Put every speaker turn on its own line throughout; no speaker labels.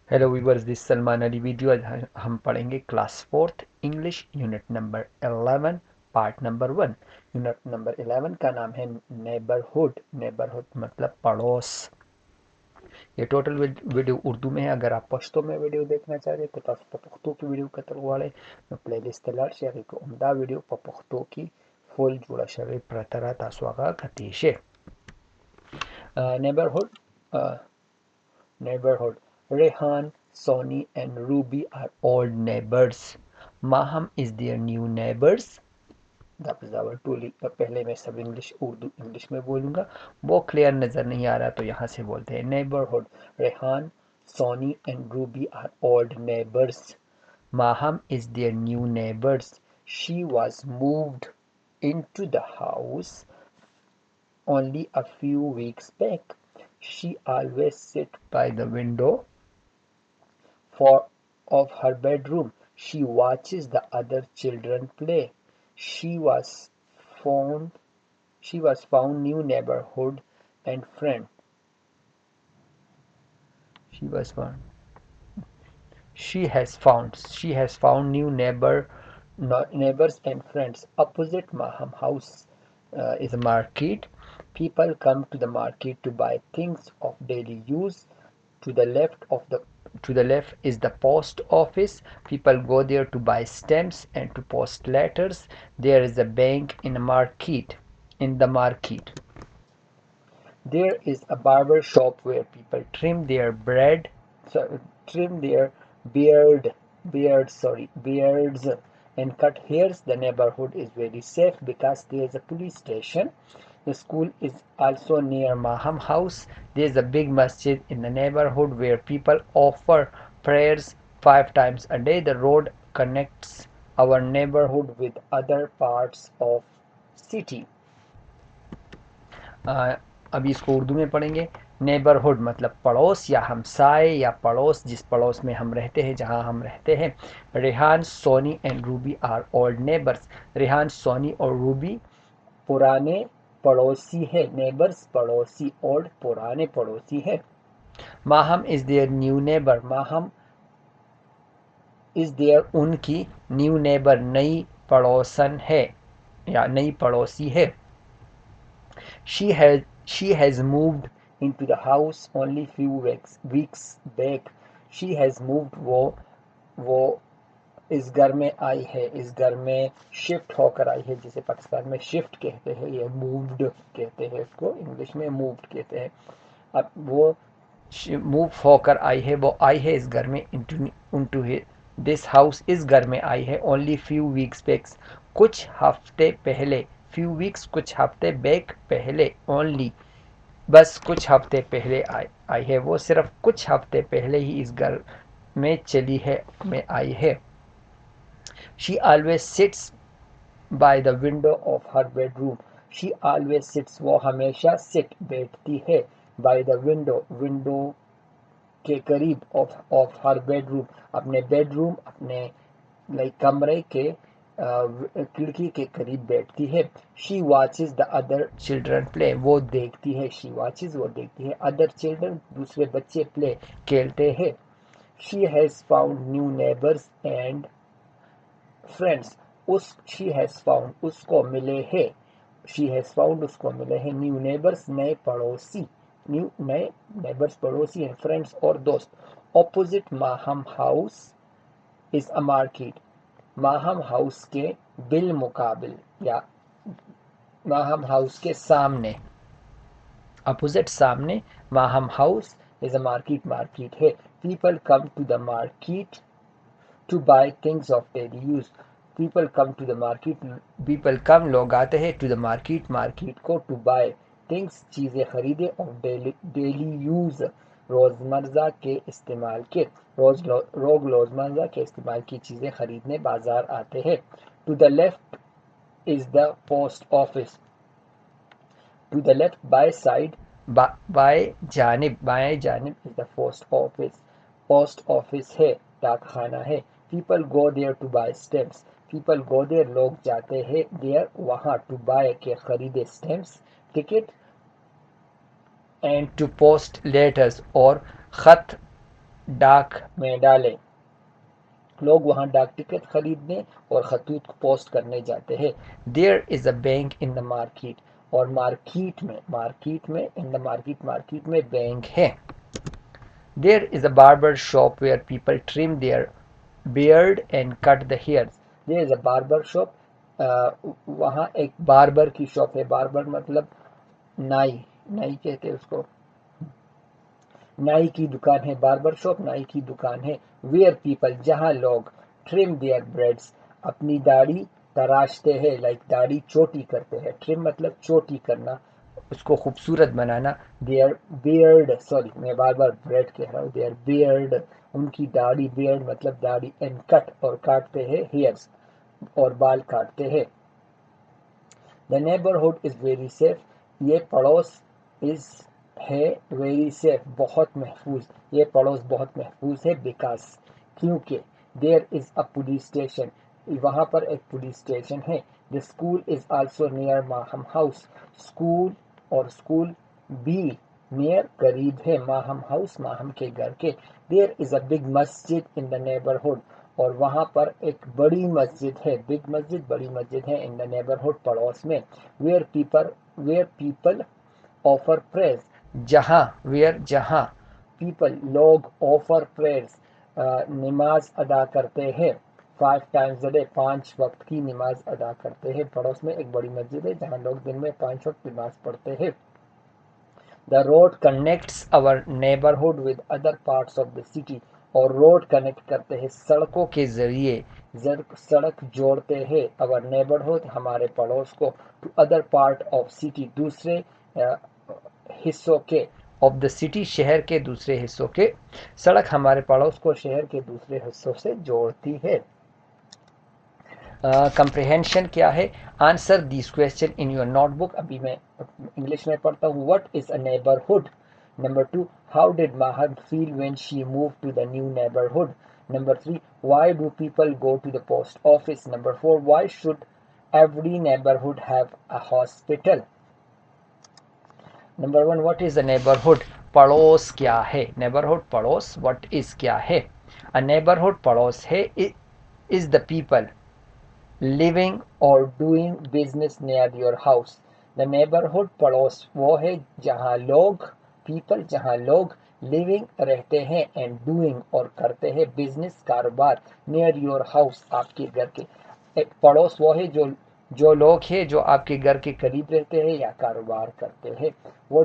Hello viewers, this Salman Ali video. आज हम पढ़ेंगे class fourth English unit number 11 part number 1। Unit number 11 का नाम है नेबरहुड। नेबरहुड मतलब पड़ोस। ये टोटल वीडियो उर्दू में है। अगर आप पश्तो में वीडियो देखना चाह रहे हैं तो पख्तो की वीडियो कतर वाले प्ले लिस्ट लार शेयर को उम्दा वीडियो पख्तो की फुल जुड़ा शरीर प्रतरा तासवागा खतीशे neighbourhood neighborhood. Rehan, Sonny, and Ruby are old neighbors. Maham is their new neighbors. That is our टूली। पहले मैं सब इंग्लिश उर्दू इंग्लिश में बोलूंगा, वो क्लियर नज़र नहीं आ रहा तो यहाँ से बोलते हैं। Neighbourhood, Rehan, Soni and Ruby are old neighbours. Maham is their new neighbors. She was moved into the house only a few weeks back. She always sits by the window for of her bedroom. She watches the other children play. She was found she was found new neighborhood and friend. She was found she has found new neighbors and friends. Opposite Maham house is a market. People come to the market to buy things of daily use. To the left of the to the left is the post office. People go there to buy stamps and to post letters. There is a bank in the market. There is a barber shop where people trim their beards and cut hairs. The neighborhood is very safe because there is a police station. The school is also near Maham house. There is a big masjid in the neighborhood where people offer prayers 5 times a day. The road connects our neighborhood with other parts of city. अभी इसको उर्दू में पढ़ेंगे। Neighbourhood मतलब पड़ोस या हमसाए या पड़ोस, जिस पड़ोस में हम रहते हैं, जहां हम रहते हैं। Rehan, Soni and Ruby are old neighbours. Rehan, Soni और रूबी पुराने पड़ोसी है। नेबर्स पड़ोसी, ओल्ड पुराने पड़ोसी है। Maham is their new neighbour. Maham is their उनकी, न्यू नेबर नई पड़ोसन है या नई पड़ोसी है। She has moved into the house only few weeks back. She has moved वो इस घर में आई है, इस घर में शिफ्ट होकर आई है, जिसे पाकिस्तान में शिफ्ट कहते हैं, ये मूव्ड कहते हैं, इसको इंग्लिश में मूव्ड कहते हैं। अब वो मूव होकर आई है, वो आई है इस घर में, इनटू दिस हाउस, इस घर में आई है। ओनली फ्यू वीक्स बैक, कुछ हफ्ते पहले। फ्यू वीक्स कुछ हफ्ते, बैक पहले, ओनली बस कुछ हफ्ते पहले आई है। वो सिर्फ कुछ हफ्ते पहले ही इस घर में चली है, में आई है। She always sits by the window of her bedroom. She always sits, वो हमेशा सिट बैठती है। बाय द विंडो, विंडो के करीब, ऑफ हर बेडरूम, अपने बेडरूम, अपने लाइक कमरे के खिड़की के करीब बैठती है। She watches the other children play, वो देखती है। शी वॉचेज, वो देखती है। अदर चिल्ड्रन, दूसरे बच्चे, प्ले खेलते हैं। She has found new neighbours and friends. She has found, उसको मिले हैं। शी हैज फाउंड, उसको मिले हैं। न्यू नेबर्स, नए पड़ोसी। नए नेबर्स पड़ोसी हैं। फ्रेंड्स और दोस्त। Opposite Mahim house is a market. Mahim house के बिल मुकाबिल या माहम हाउस के सामने, अपोजिट सामने, Mahim house is a market है। People come to the market to buy things of daily use. People come to the market, people come, लोग आते हैं, टू द मार्केट को, टू बाय थिंग्स, चीजें खरीदे, ऑफ डेली यूज, रोजमर्रा के इस्तेमाल के। रोजमर्रा के इस्तेमाल की चीजें खरीदने बाजार आते हैं। To the left is the post office. To the left, by side, बाएं जानिब इज द पोस्ट ऑफिस है, डाक खाना है। People go there to buy stamps. People go there, लोग जाते हैं, देयर वहां, टू बाय के खरीदे, स्टैम्प्स टिकट, एंड टू पोस्ट लेटर्स और खत डाक में डालें। लोग वहां डाक टिकट खरीदने और खतूत पोस्ट करने जाते हैं। There is a bank in the market, और मार्केट में इन द मार्केट में बैंक है। There is a barber shop where people trim their beard and cut the hairs. There is a barber shop, वहाँ एक barber की shop है। Barber मतलब नाई, नाई कहते हैं उसको, नाई की दुकान है। बार्बर शॉप नाई की दुकान है। वेयर पीपल, जहाँ लोग, ट्रिम देयर ब्रेड्स, अपनी दाढ़ी तराशते हैं, लाइक दाढ़ी चोटी करते हैं। ट्रिम मतलब चोटी करना, उसको खूबसूरत बनाना। देयर बियर्ड, सॉरी मैं बार बार ब्रेड कह रहा हूँ, देयर बियर्ड, उनकी दाढ़ी, बियर्ड मतलब दाढ़ी, एंड कट और काटते हैं, हेयर्स और बाल काटते हैं। The neighbourhood is very safe, ये पड़ोस इज है वेरी सेफ, बहुत महफूज, ये पड़ोस बहुत महफूज है। बिकॉज, क्योंकि, there is a police station, वहां पर एक पुलिस स्टेशन है। The school is also near Maham house, school और स्कूल भी नियर करीब है माहम हाउस, माहम के घर के। देयर इज अ बिग मस्जिद इन द नेबरहुड, और वहां पर एक बड़ी मस्जिद है, बिग मस्जिद, बड़ी मस्जिद है, इन द नेबरहुड पड़ोस में। वेयर पीपल ऑफर प्रेयर्स, जहां, वेयर जहां, पीपल लोग, ऑफर प्रेयर्स नमाज अदा करते हैं। 5 times a day, 5 वक्त की नमाज अदा करते हैं। पड़ोस में एक बड़ी मस्जिद है जहां लोग दिन में 5 वक्त नमाज पढ़ते हैं। The road connects our neighbourhood with other parts of the city, और रोड कनेक्ट करते हैं, सड़कों के जरिए सड़क जोड़ते हैं, अवर नेबरहुड हमारे पड़ोस को, to other part of city दूसरे हिस्सों के, ऑफ द सिटी शहर के दूसरे हिस्सों के। सड़क हमारे पड़ोस को शहर के दूसरे हिस्सों से जोड़ती है। कंप्रिहेंशन क्या है? Answer this question in your notebook. अभी मैं इंग्लिश में पढ़ता हूँ। What is a neighbourhood? Number 2, how did Maham feel when she move to the new neighbourhood? Number 3, why do people go to the post office? Number 4, why should every neighborhood have a hospital? Number 1, what is a neighbourhood? पड़ोस क्या है? Neighbourhood पड़ोस, what is क्या है? अ neighbourhood पड़ोस है, is the people living और doing business near your house. The neighbourhood पड़ोस वो है जहाँ लोग, पीपल जहाँ लोग, लिविंग रहते हैं, एंड डूइंग और करते हैं बिजनेस कारोबार, नियर योर हाउस आपके घर के। एक पड़ोस वो है जो लोग हैं जो आपके घर के करीब रहते हैं या कारोबार करते हैं। वो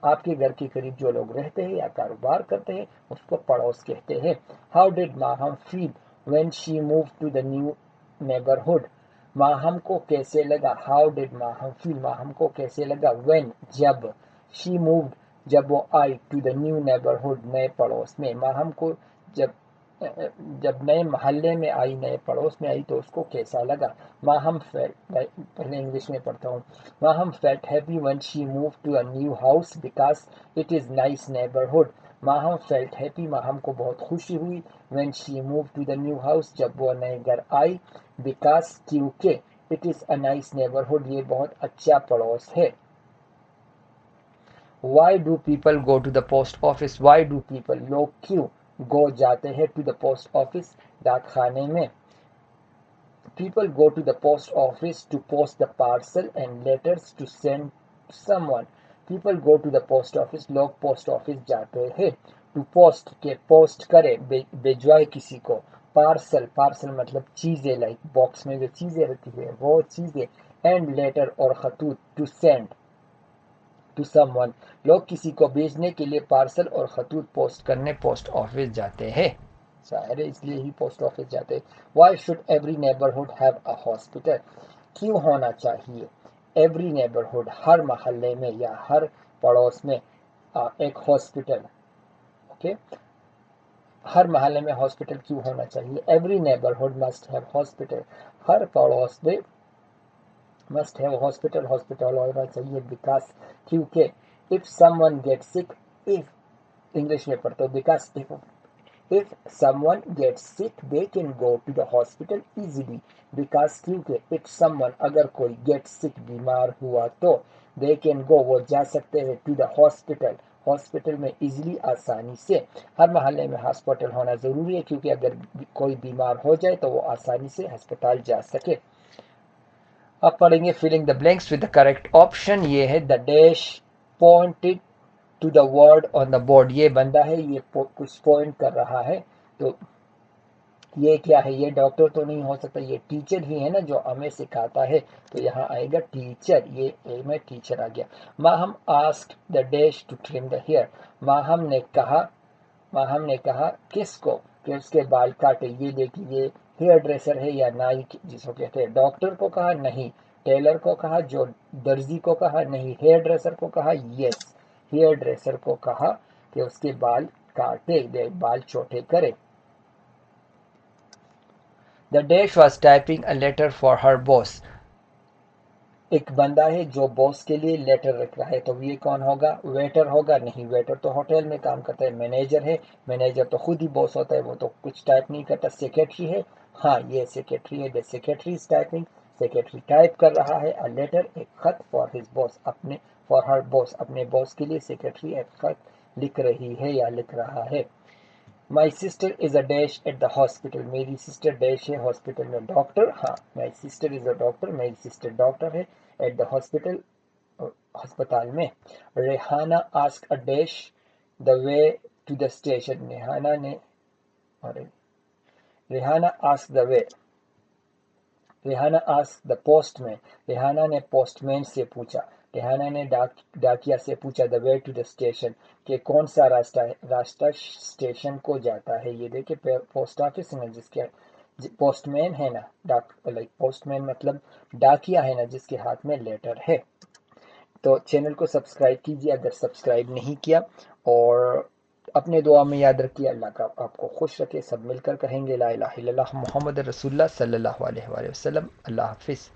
आपके घर के करीब जो लोग रहते हैं या कारोबार करते हैं उसको पड़ोस कहते हैं। How did Maham feel when she move to the new neighbourhood? Maham को कैसे लगा? How did Maham feel, Maham को कैसे लगा? व्हेन, जब, शी मूव्ड, जब वो आई, टू द न्यू नेबरहुड, नए पड़ोस में। माहम को जब जब नए मोहल्ले में आई, नए पड़ोस में आई तो उसको कैसा लगा? माहम फेल्ट, पहले इंग्लिश में पढ़ता हूँ। Maham felt happy when she move to a new house because it is nice neighbourhood. Maham felt happy, Maham को बहुत खुशी हुई, when she move to the new house, जब वो नए घर आई, बिकॉज क्योंकि, it is a nice neighbourhood, ये बहुत अच्छा पड़ोस है। Why do people go to the post office? Why do people, लोग क्यों, गो जाते हैं, टू द पोस्ट ऑफिस, डाक खाने में। People go to the post office to post the parcel and letters to send to someone. People go to the post office, लोग post office जाते हैं। To post, के post करे, भिजवाए किसी को। Parcel, parcel मतलब चीजें, like box में जो चीजें रहती है वो चीजें। And letter और खतूत, to send to someone, लोग किसी को भेजने के लिए पार्सल और खतूत पोस्ट करने पोस्ट ऑफिस जाते हैं। शायद इसलिए ही पोस्ट ऑफिस जाते हैं। Why should every neighbourhood have a hospital? क्यों होना चाहिए एवरी नेबरहुड, हर मोहल्ले में या हर पड़ोस में, एक हॉस्पिटल? ओके, हर मोहल्ले में हॉस्पिटल क्यों होना चाहिए? Every neighbourhood must have hospital, हर पड़ोस में मस्ट हैव हॉस्पिटल, हॉस्पिटल होना चाहिए। बिकॉज, क्योंकि, if someone get sick, if, English में पढ़ते हो, because if someone gets sick they can go to the hospital easily, because क्योंकि, if someone, अगर कोई, get sick, बीमार हुआ तो, they can go, वो जा सकते हैं, to the hospital, हॉस्पिटल में इजीली, आसानी से। हर मोहल्ले में हॉस्पिटल होना ज़रूरी है, क्योंकि अगर कोई बीमार हो जाए तो वो आसानी से अस्पताल जा सके। अब पढ़ेंगे filling the blanks with the correct option. ये है the dash pointed to the word on the board. ये बंदा है, ये कुछ पॉइंट कर रहा है, तो ये क्या है? ये डॉक्टर तो नहीं हो सकता, ये टीचर ही है ना जो हमें सिखाता है, तो यहाँ आएगा टीचर। ये ए में टीचर आ गया। Maham asked the dash to trim the hair. Maham ने कहा किसको कि उसके बाल काटे। ये देखिए, ये हेयर ड्रेसर है या नाई जिसको कहते हैं। डॉक्टर को कहा नहीं, टेलर को कहा, जो दर्जी को कहा नहीं, हेयर ड्रेसर को कहा यस, हेयर ड्रेसर को कहा कि उसके बाल काटे दे, बाल छोटे करे। The dash was typing a letter for her boss. एक बंदा है जो बॉस के लिए लेटर लिख रहा है, तो ये कौन होगा? वेटर होगा? नहीं, वेटर तो होटल में काम करता है। मैनेजर है, मैनेजर तो खुद ही बॉस होता है, वो तो कुछ टाइप नहीं करता। सेक्रेटरी है, हाँ ये सेक्रेटरी है। The secretary is typing, secretary type कर रहा है अ लेटर, एक खत फॉर हिज बॉस, अपने फॉर हर बॉस, अपने बॉस के लिए सेक्रेटरी एक खत लिख रही है या लिख रहा है। My sister is a dash at the hospital. मेरी सिस्टर डैश है हॉस्पिटल में। डॉक्टर, हाँ my sister is a doctor, मेरी सिस्टर डॉक्टर है। एट द हॉस्पिटल, अस्पताल में। Rehana ask a dash the way to the station. अरे Rehana ask the way, Rehana ask the postman. Rehana ने पोस्टमैन से पूछा, रेहाना ने डाकिया से पूछा the way to the station, कि कौन सा रास्ता स्टेशन को जाता है। ये देखिए पोस्ट ऑफिस है ना, जिसके पोस्टमैन है ना, डाक लाइक पोस्टमैन मतलब डाकिया है ना, जिसके हाथ में लेटर है। तो चैनल को सब्सक्राइब कीजिए अगर सब्सक्राइब नहीं किया, और अपने दुआ में याद रखिए। अल्लाह का आपको खुश रखे। सब मिलकर कहेंगे ला इलाहा इल्लल्लाह मुहम्मद रसूलुल्लाह सल्लल्लाहु अलैहि वसल्लम। अल्लाह हाफिज़।